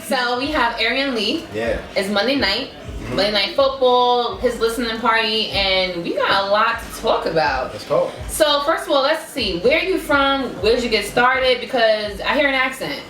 So we have Erreon Lee. Yeah. It's Monday night. Monday Night Football, his listening party, and we got a lot to talk about. Let's talk. So first of all, let's see. Where are you from? Where did you get started? Because I hear an accent.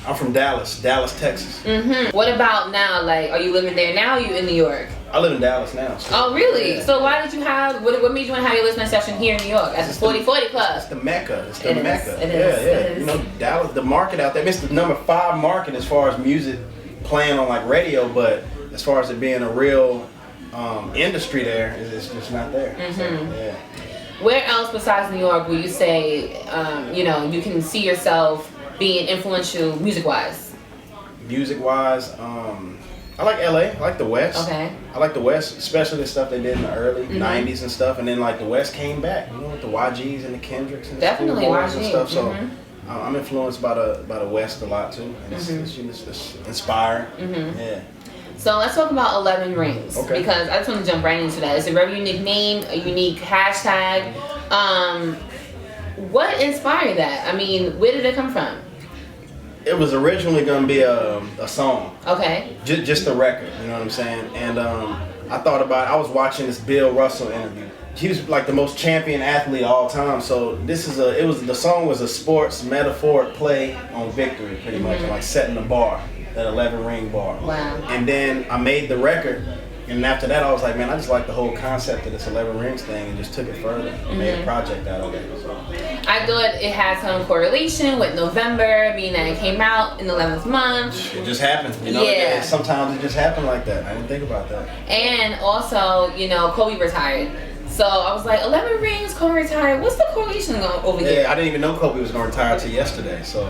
I'm from Dallas, Texas. What about now? Like, are you living there now? Or are you in New York? I live in Dallas now. So, oh, really? Yeah. So why did you have, what made you want to have your listening session here in New York at the 40/40 Club? It's the Mecca. It's the It Mecca. is. Yeah. You know, Dallas, the market out there. It's the number 5 market as far as music playing on like radio, but as far as it being a real industry there, it's just not there. So, yeah. Where else besides New York will you say, you can see yourself being influential music-wise? Music-wise, I like LA. I like the West. Okay. I like the West, especially the stuff they did in the early 90s and stuff. And then like the West came back, with the YGs and the Kendricks and the definitely Schoolboys YG. and stuff. So I'm influenced by the West a lot too. And it's inspired. Yeah. So let's talk about 11 Rings. Okay. Because I just want to jump right into that. It's a very unique name, a unique hashtag. What inspired that? I mean, where did it come from? It was originally going to be a song. Okay. Just a record, you know what I'm saying? And I thought about it. I was watching this Bill Russell interview. He was like the most champion athlete of all time. So the song was a sports metaphoric play on victory, pretty much, like setting the bar, that 11 ring bar. Wow. And then I made the record. And after that, I was like, man, I just like the whole concept of this 11 rings thing and just took it further and made a project out of it. So. I thought it had some correlation with November, being that it came out in the 11th month. It just happened, Yeah. Sometimes it just happened like that. I didn't think about that. And also, Kobe retired. So I was like, 11 rings, Kobe retired. What's the correlation going over here? Yeah, I didn't even know Kobe was going to retire till yesterday. So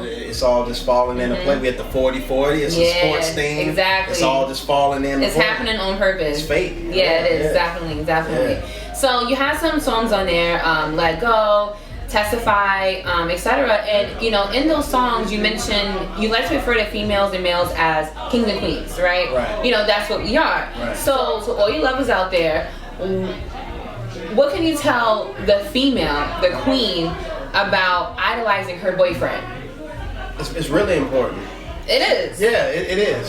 it's all just falling into play. We had the 40/40. It's a sports thing. Exactly. It's all just falling in. It's happening on purpose. It's fate. Yeah, it is. Definitely. Yeah. So you had some songs on there, Let Go, Testify, etc. And in those songs you mentioned you like to refer to females and males as kings and queens, right? Right. That's what we are. Right. So all you lovers out there, what can you tell the female, the queen, about idolizing her boyfriend? It's really important. It is. Yeah, it is.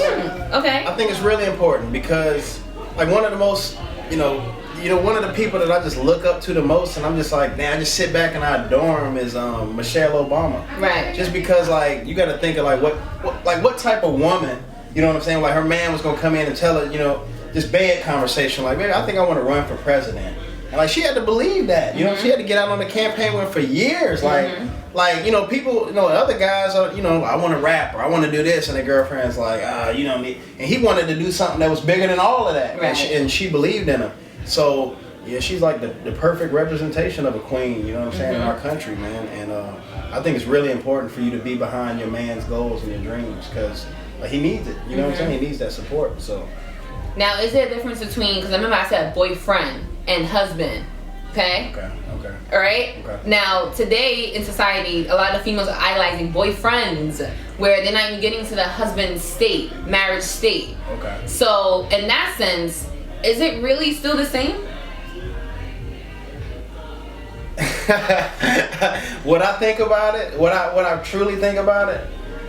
Okay. I think it's really important because, like, one of the most, one of the people that I just look up to the most, and I'm just like, man, I just sit back and I adore him, is Michelle Obama. Right. Just because, like, you got to think of like what type of woman, you know what I'm saying? Like, her man was gonna come in and tell her, this bad conversation, like, baby, I think I want to run for president. And like, she had to believe that, she had to get out on the campaign with for years, people, other guys are, I want to rap or I want to do this, and the girlfriend's like, and he wanted to do something that was bigger than all of that, right. and she believed in him. So yeah, she's like the perfect representation of a queen, you know what I'm saying, in our country, man. And I think it's really important for you to be behind your man's goals and your dreams, because he needs it, you know what I'm saying, he needs that support. So now, is there a difference between, because I remember I said boyfriend and husband, okay? Okay. All right? Okay. Now, today in society, a lot of females are idolizing boyfriends, where they're not even getting to the husband state, marriage state. Okay. So, in that sense, is it really still the same? What I think about it, what I truly think about it,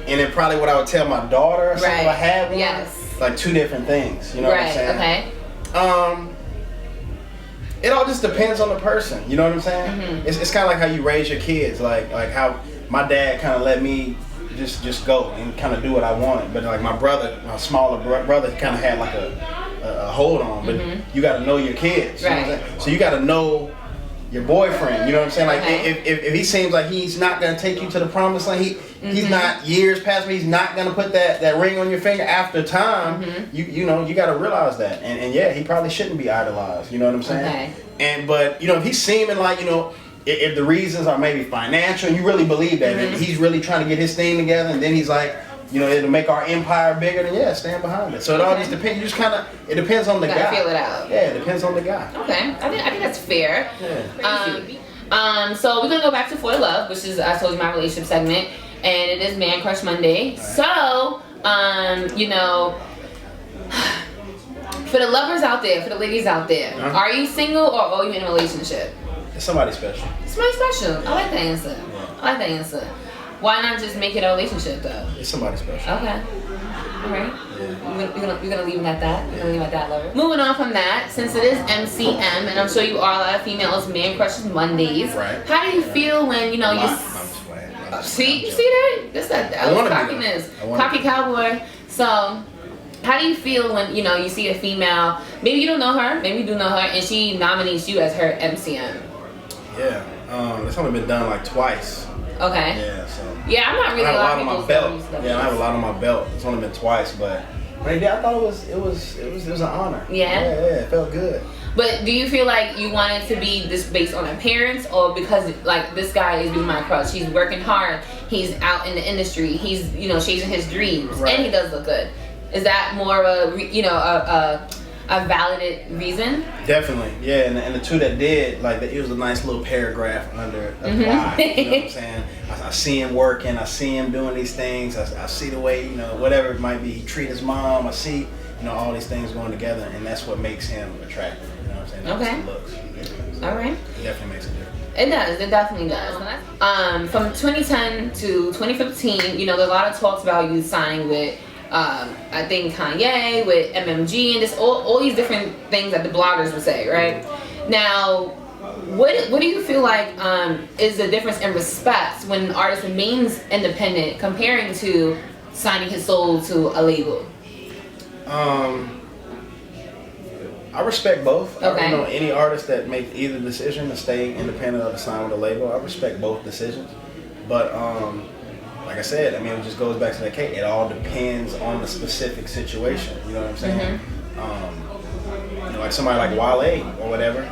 and then probably what I would tell my daughter or something if I had one, like two different things, you know what I'm saying? Okay. It all just depends on the person, you know what I'm saying? It's kind of like how you raise your kids, like how my dad kind of let me just go and kind of do what I wanted, but like my smaller brother, he kind of had like a hold on, but you got to know your kids, you know what I'm saying? So you got to know your boyfriend, you know what I'm saying? Like if he seems like he's not gonna take you to the promised land, he's not years past me, he's not gonna put that ring on your finger after time. You got to realize that, and yeah, he probably shouldn't be idolized. You know what I'm saying? Okay. But if he's seeming like if the reasons are maybe financial, and you really believe that, and he's really trying to get his thing together, and then he's like, it'll make our empire bigger, then yeah, stand behind it. So it all just depends. You just it depends on the guy. Feel it out. Yeah, it depends on the guy. Okay, I think that's fair. Yeah. So we're gonna go back to For the Love, which is, I told you, my relationship segment, and it is Man Crush Monday. Right. So, for the lovers out there, for the ladies out there, are you single or are you in a relationship? It's somebody special. Somebody special. I like that answer. Why not just make it a relationship though? It's somebody special. Okay. All right. Yeah. You're gonna leave it at that. You're gonna leave it at that, lover. Moving on from that, since it is MCM, and I'm sure you are a lot of females, Man Crushes Mondays. Right. How do you feel when you know I'm you? just playing. See, you see that? This that was cockiness, cocky cowboy. So, how do you feel when you know you see a female? Maybe you don't know her, maybe you do know her, and she nominates you as her MCM. Yeah. It's only been done like twice. Okay. Yeah. So. Yeah, I'm not really I have a lot of on my belt. Yeah, I have a lot on my belt. It's only been twice, but when they did, I thought it was an honor. Yeah. Yeah, it felt good. But do you feel like you want it to be this based on appearance, or because like this guy is being my crush? He's working hard. He's out in the industry. He's chasing his dreams, Right. and he does look good. Is that more of a valid reason? Definitely, yeah. And the two that did, like, it was a nice little paragraph under a why. You know what I'm saying? I see him working. I see him doing these things. I see the way, whatever it might be, he treat his mom. I see, all these things going together, and that's what makes him attractive. You know what I'm saying? That's Okay. the looks. All right. It definitely makes a difference. It does. It definitely does. From 2010 to 2015, there's a lot of talks about you signing with, I think Kanye, with MMG, and just all these different things that the bloggers would say, right? Now, what do you feel like is the difference in respect when an artist remains independent comparing to signing his soul to a label? I respect both. Okay. Any artist that makes either decision to stay independent or to sign with a label, I respect both decisions. But like I said, it just goes back to that case. It all depends on the specific situation. You know what I'm saying? Like somebody like Wale or whatever.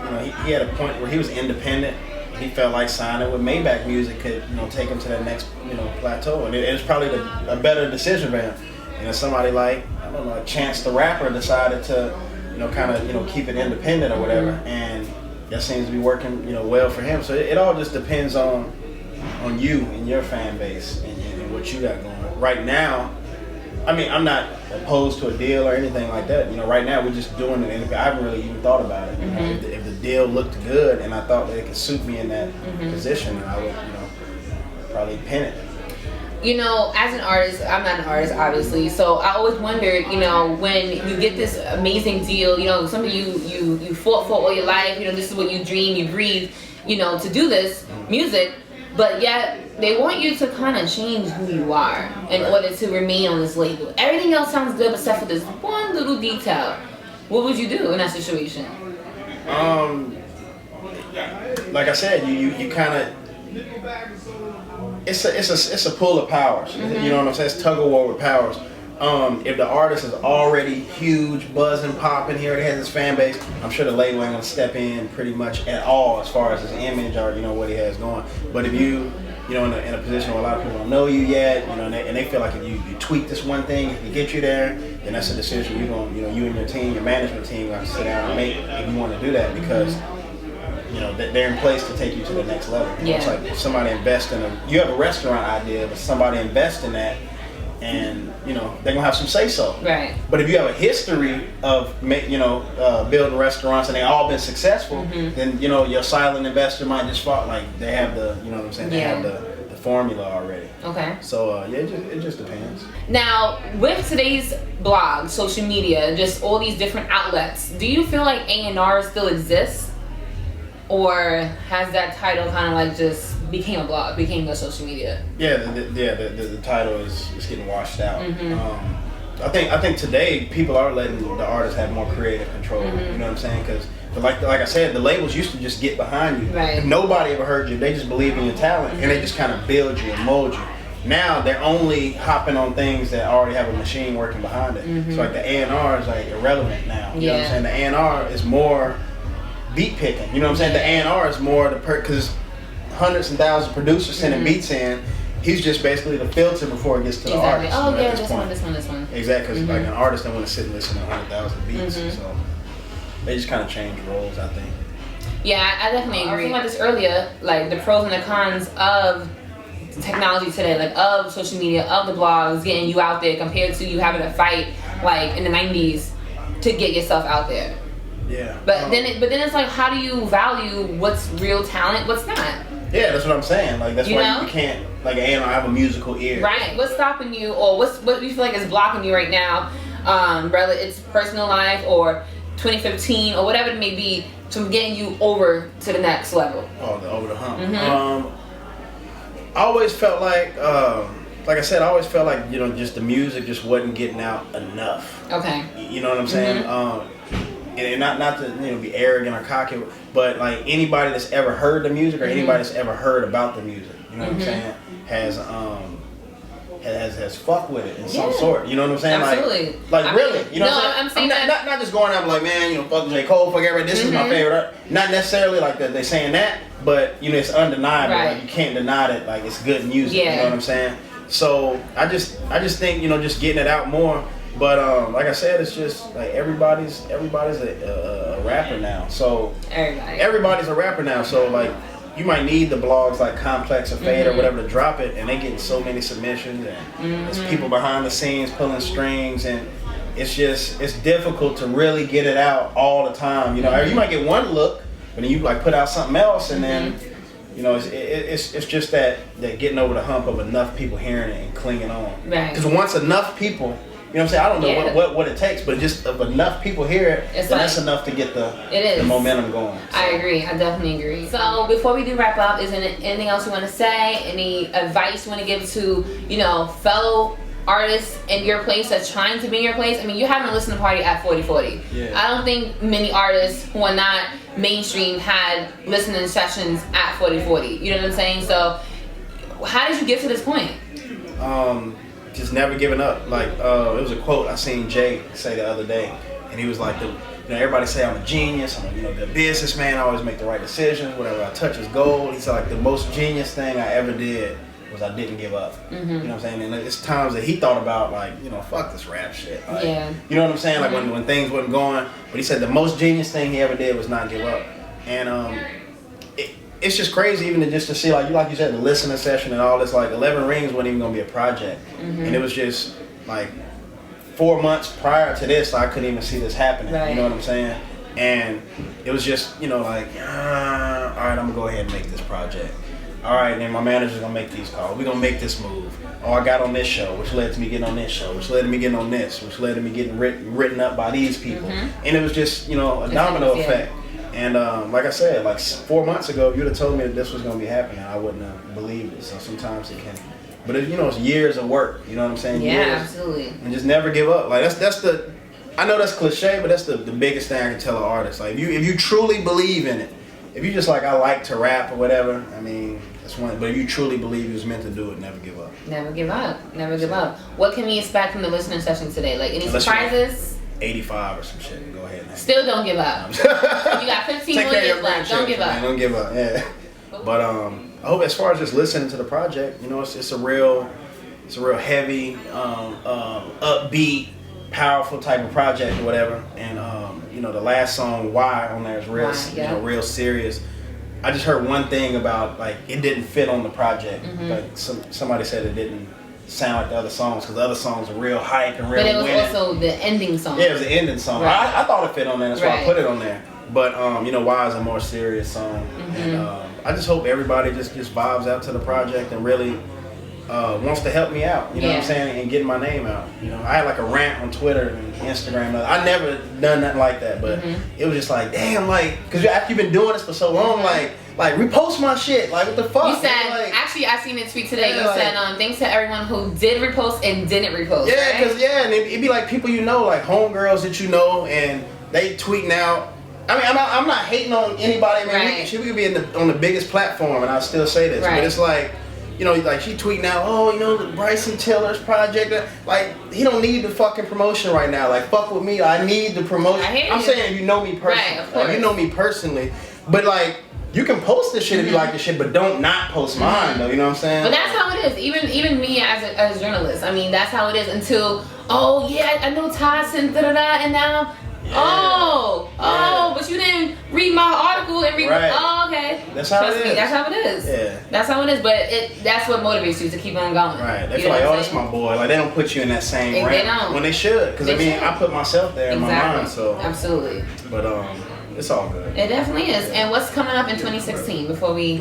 He had a point where he was independent. He felt like signing with Maybach Music could, take him to that next, plateau, and it was probably a better decision for him. Somebody like, I don't know, Chance the Rapper decided to, keep it independent or whatever, and that seems to be working, well for him. So it all just depends on you and your fan base and what you got going. Right now, I'm not opposed to a deal or anything like that. Right now we're just doing it. I haven't really even thought about it. If the deal looked good and I thought that it could suit me in that position, then I would, probably pin it. As an artist, I'm not an artist, obviously. So I always wondered, when you get this amazing deal, something you fought for all your life. This is what you dream, you breathe, to do this music. But yet they want you to kind of change who you are in order to remain on this label. Everything else sounds good except for this one little detail. What would you do in that situation? Like I said, you kind of, it's a pull of powers. You know what I'm saying? It's tug of war with powers. If the artist is already huge, buzzing, popping, he already has his fan base, I'm sure the label ain't gonna step in pretty much at all as far as his image or what he has going. But if you in a position where a lot of people don't know you yet, and they feel like if you tweak this one thing, if you get you there, then that's a decision you and your team, your management team, have to sit down and make if you want to do that, because they're in place to take you to the next level. It's like if somebody invests you have a restaurant idea, but somebody invests in that, and they're gonna have some say so. Right. But if you have a history of building restaurants and they all been successful, then your silent investor might just fall. Like they have the they have the formula already. Okay. So it just depends. Now with today's blog, social media, just all these different outlets, do you feel like A&R still exists, or has that title kind of like just became a blog, became a social media? Yeah, the title is getting washed out. I think today people are letting the artists have more creative control. You know what I'm saying? Because like I said, the labels used to just get behind you. Right. If nobody ever heard you, they just believe in your talent and they just kind of build you and mold you. Now they're only hopping on things that already have a machine working behind it. So like the A&R is like irrelevant now. You know what I'm saying? The A&R is more beat picking. You know what I'm saying? The A&R is more because hundreds and thousands of producers sending beats in. He's just basically the filter before it gets to the artist. Oh yeah, this one. Exactly, because like an artist don't want to sit and listen to 100,000 beats, so they just kind of change roles, I think. Yeah, I definitely agree. I was talking about this earlier, like the pros and the cons of technology today, like of social media, of the blogs, getting you out there compared to you having to fight like in the 90s to get yourself out there. Yeah. But then it's like, how do you value what's real talent, what's not? Yeah, that's what I'm saying. Like that's You why know? you can't like I have a musical ear. Right. What's stopping you, or what do you feel like is blocking you right now? Whether it's personal life or 2015 or whatever it may be, from getting you over to the next level. Oh, over the hump. I always felt like I said, I always felt like, you know, just the music just wasn't getting out enough. Okay. You know what I'm saying? And not to, you know, be arrogant or cocky, but like anybody that's ever heard the music or anybody that's ever heard about the music, you know what I'm saying, has fucked with it in some sort. You know what I'm saying? Absolutely. Like really. You know what I'm saying? Not just going out like, man, you know, fuck J. Cole, fuck everybody, this is my favorite. Not necessarily like that they're saying that, but you know, it's undeniable. Right. Like you can't deny that, like it's good music. You know what I'm saying? So I just think, you know, just getting it out more. But like I said, it's just like everybody's a rapper now. So everybody's a rapper now. So like you might need the blogs like Complex or Fade or whatever to drop it, and they getting so many submissions, and there's people behind the scenes pulling strings, and it's difficult to really get it out all the time. You know, you might get one look, but then you like put out something else, and then you know it's just that getting over the hump of enough people hearing it and clinging on. Right. Because once enough people. You know what I'm saying? I don't know what it takes, but just if enough people hear it, then that's enough to get the momentum going. So. I agree. I definitely agree. So before we do wrap up, is there anything else you want to say? Any advice you want to give to, you know, fellow artists in your place that's trying to be in your place? I mean, you're having a listening party at 4040. Yeah. I don't think many artists who are not mainstream had listening sessions at 4040. You know what I'm saying? So how did you get to this point? Just never giving up. Like it was a quote I seen Jay say the other day, and he was like, you know, everybody say I'm a genius, I'm a, you know, good businessman, I always make the right decisions, whatever I touch is gold. He said like the most genius thing I ever did was I didn't give up. You know what I'm saying? And it's times that he thought about like, you know, fuck this rap shit. Like, you know what I'm saying? Like when things wasn't going, but he said the most genius thing he ever did was not give up. And it's just crazy even to see like you said, the listening session and all this. Like 11 Rings wasn't even gonna be a project, and it was just like 4 months prior to this, I couldn't even see this happening. Right. You know what I'm saying? And it was just, you know, like all right, I'm gonna go ahead and make this project. All right, then my manager's gonna make these calls. We're gonna make this move. Oh, I got on this show, which led to me getting on this show, which led to me getting on this, which led to me getting written up by these people, and it was just, you know, a domino effect. And like I said, like 4 months ago, if you'd have told me that this was going to be happening, I wouldn't have believed it. So sometimes it can, but you know, it's years of work. You know what I'm saying? Yeah, years, absolutely. And just never give up. Like that's the, I know that's cliche, but that's the biggest thing I can tell an artist. Like if you truly believe in it, if you just like, I like to rap or whatever, I mean, that's one. But if you truly believe you was meant to do it, never give up. Never give up. Never give up. What can we expect from the listening session today? Like any surprises? 85 or some shit. Go ahead. Still don't give up. You got 15 more years left. Don't give up. Man, don't give up. Yeah. But I hope as far as just listening to the project, you know, it's a real heavy, upbeat, powerful type of project or whatever. And you know, the last song "Why" on there is real, you know, real serious. I just heard one thing about like it didn't fit on the project. Like somebody said it didn't sound like the other songs because the other songs are real hype and real winning. But it was winning. also the ending song. Yeah, it was the ending song. Right. I thought it fit on there, that's why I put it on there. But you know, "Why" is a more serious song, and I just hope everybody just vibes out to the project and really wants to help me out. You know what I'm saying, and getting my name out. You know, I had like a rant on Twitter and Instagram. I never done nothing like that, but it was just like, damn, like, because after you've been doing this for so long, like repost my shit. Like, what the fuck? You said, like, actually, I seen a tweet today. You said, thanks to everyone who did repost and didn't repost. Yeah, because and it'd be like people you know, like homegirls that you know, and they tweeting out. I mean, I'm not hating on anybody. Man, we could be on the biggest platform, and I'll still say this. But it's like, you know, like she tweeting out, oh, you know, the Bryson Tiller's project. Like, he don't need the fucking promotion right now. Like, fuck with me. I need the promotion. I'm saying, you know me personally. Right, of course. Like, you know me personally. But like, you can post this shit if you like this shit, but don't not post mine though. You know what I'm saying? But that's how it is. Even me as a journalist. I mean, that's how it is until, oh yeah, I know Todd sent da-da-da, and now, but you didn't read my article and read oh, okay. That's how it is. That's how it is. Yeah. That's how it is, but that's what motivates you to keep on going. Right. They feel like, oh, that's my boy. Like, they don't put you in that same rank. They don't. When they should. Because, I mean, I put myself there in my mind, so. Absolutely. But, it's all good. It definitely is. And what's coming up in 2016 before we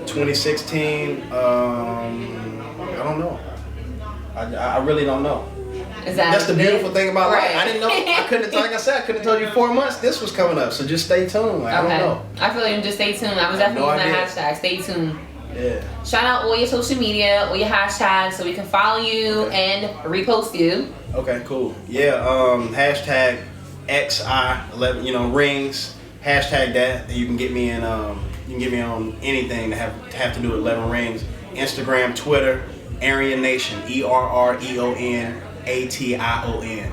2016. I don't know. I really don't know. That's the beautiful thing about life. I didn't know. I couldn't. Like I said, I couldn't have told you 4 months this was coming up. So just stay tuned. I don't know. I feel like just stay tuned. I was definitely using that hashtag. Stay tuned. Yeah. Shout out all your social media, all your hashtags, so we can follow you and repost you. Okay, cool. Yeah. Hashtag XI11. You know, rings. Hashtag that. And you can get me in. You can get me on anything that have to do with 11 rings. Instagram, Twitter, Erreon Nation. ERREON ATION.